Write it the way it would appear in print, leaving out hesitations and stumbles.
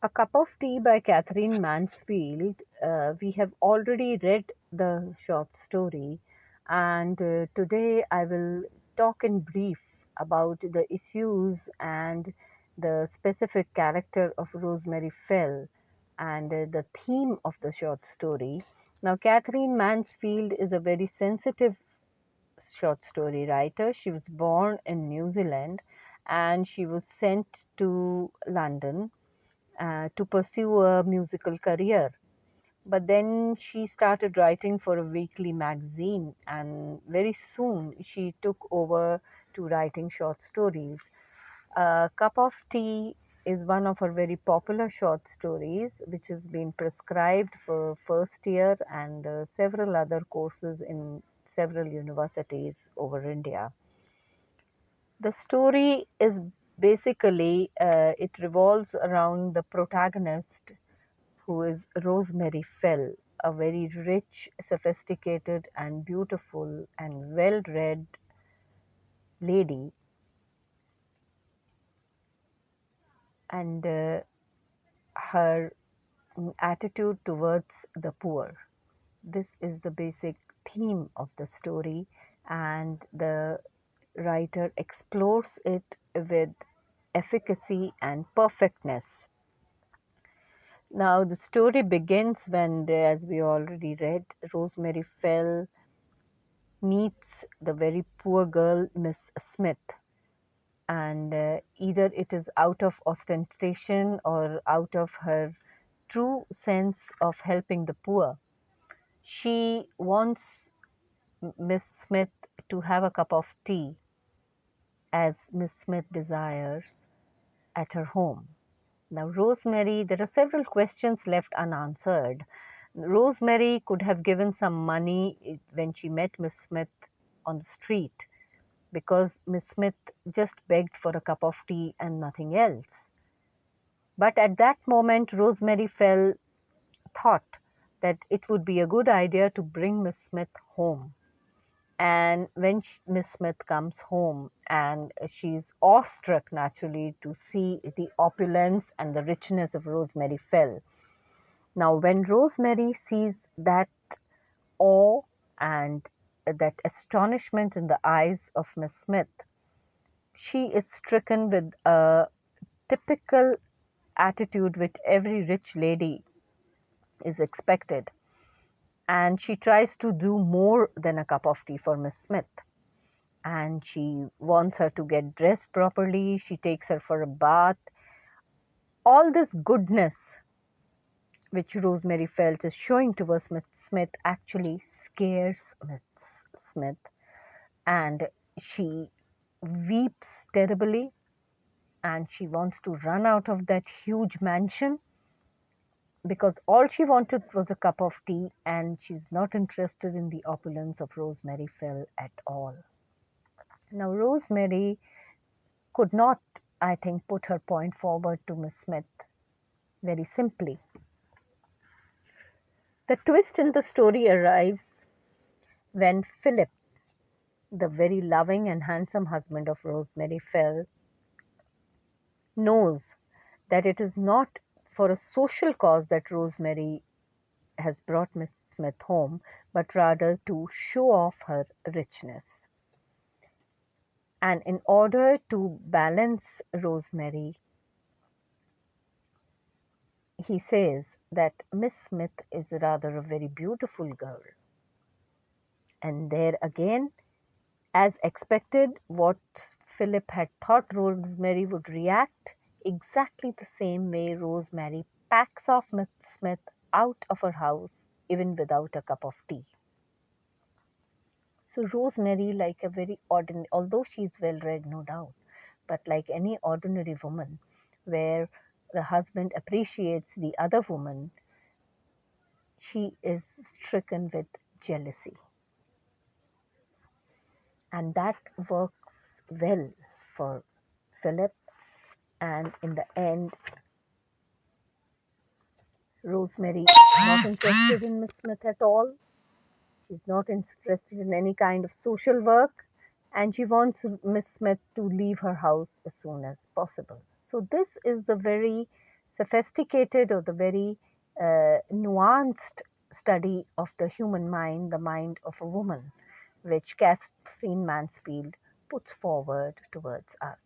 A Cup of Tea by Catherine Mansfield. We have already read the short story, and today I will talk in brief about the issues and the specific character of Rosemary Fell and the theme of the short story. Now, Catherine Mansfield is a very sensitive short story writer. She was born in New Zealand and she was sent to London to pursue a musical career. But then she started writing for a weekly magazine, and very soon she took over to writing short stories. A Cup of Tea is one of her very popular short stories, which has been prescribed for first year and several other courses in several universities over India. The story is basically, it revolves around the protagonist who is Rosemary Fell, a very rich, sophisticated, and beautiful and well read lady. And her attitude towards the poor. This is the basic theme of the story, and the writer explores it with efficacy and perfectness. Now, the story begins when, as we already read, Rosemary Fell meets the very poor girl, Miss Smith. And either it is out of ostentation or out of her true sense of helping the poor. She wants Miss Smith to have a cup of tea, as Miss Smith desires, at her home. Now, Rosemary, there are several questions left unanswered. Rosemary could have given some money when she met Miss Smith on the street because Miss Smith just begged for a cup of tea and nothing else. But at that moment, Rosemary Fell thought that it would be a good idea to bring Miss Smith home. And when Miss Smith comes home, and she's awestruck naturally to see the opulence and the richness of Rosemary Fell. Now, when Rosemary sees that awe and that astonishment in the eyes of Miss Smith, she is stricken with a typical attitude which every rich lady is expected. And she tries to do more than a cup of tea for Miss Smith. And she wants her to get dressed properly. She takes her for a bath. All this goodness which Rosemary felt is showing towards Miss Smith actually scares Miss Smith. And she weeps terribly and she wants to run out of that huge mansion because all she wanted was a cup of tea and she's not interested in the opulence of Rosemary Fell at all. Now, Rosemary could not, I think, put her point forward to Miss Smith very simply. The twist in the story arrives when Philip, the very loving and handsome husband of Rosemary Fell, knows that it is not for a social cause that Rosemary has brought Miss Smith home, but rather to show off her richness. And in order to balance Rosemary, he says that Miss Smith is rather a very beautiful girl. And there again, as expected, what Philip had thought Rosemary would react, exactly the same way Rosemary packs off Miss Smith out of her house, even without a cup of tea. So Rosemary, like a very ordinary, although she's well read, no doubt, but like any ordinary woman, where the husband appreciates the other woman, she is stricken with jealousy. And that works well for Philip. And in the end, Rosemary is not interested in Miss Smith at all. She's not interested in any kind of social work. And she wants Miss Smith to leave her house as soon as possible. So, this is the very sophisticated or the very nuanced study of the human mind, the mind of a woman, which Catherine Mansfield puts forward towards us.